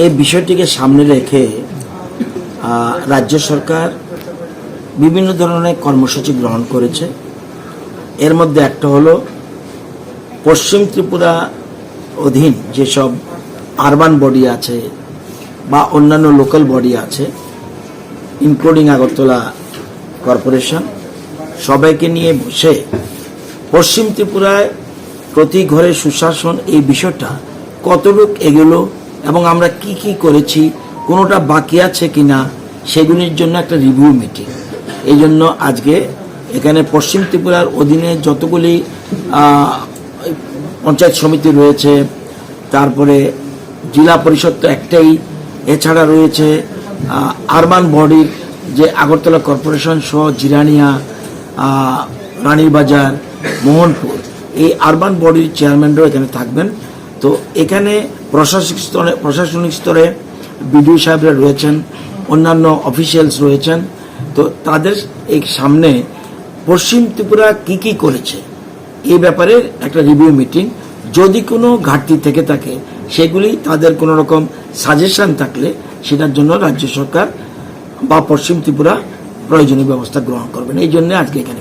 এই বিষয়টিকে সামনে রেখে রাজ্য সরকার বিভিন্ন ধরনের কর্মসূচি গ্রহণ করেছে। এর মধ্যে একটা হলো পশ্চিম ত্রিপুরা অধীন যেসব আরবান বডি আছে বা অন্যান্য লোকাল বডি আছে, ইনক্লুডিং আগরতলা কর্পোরেশন, সবাইকে নিয়ে বসে পশ্চিম ত্রিপুরায় প্রতি ঘরে সুশাসন এই বিষয়টা কতটুকু এগোলো এবং আমরা কি কি করেছি, কোনোটা বাকি আছে কিনা, সেগুলির জন্য একটা রিভিউ মিটিং। এই জন্য আজকে এখানে পশ্চিম ত্রিপুরার অধীনে যতগুলি পঞ্চায়েত সমিতি রয়েছে, তারপরে জেলা পরিষদ তো একটাই, এছাড়া রয়েছে আরবান বডির যে আগরতলা কর্পোরেশন সহ জিরানিয়া, রানীরবাজার, মোহনপুর, এই আরবান বডির চেয়ারম্যানরাও এখানে থাকবেন। তো এখানে প্রশাসনিক স্তরে বিডিও সাহেবরা রয়েছেন, অন্যান্য অফিসিয়ালস রয়েছেন। তো তাদের এই সামনে পশ্চিম ত্রিপুরা কি কি করেছে এই ব্যাপারে একটা রিভিউ মিটিং, যদি কোনো ঘাটতি থেকে থাকে সেগুলি তাদের কোনো রকম সাজেশন থাকলে সেটার জন্য রাজ্য সরকার বা পশ্চিম ত্রিপুরা প্রয়োজনীয় ব্যবস্থা গ্রহণ করবেন। এই জন্য আজকে এখানে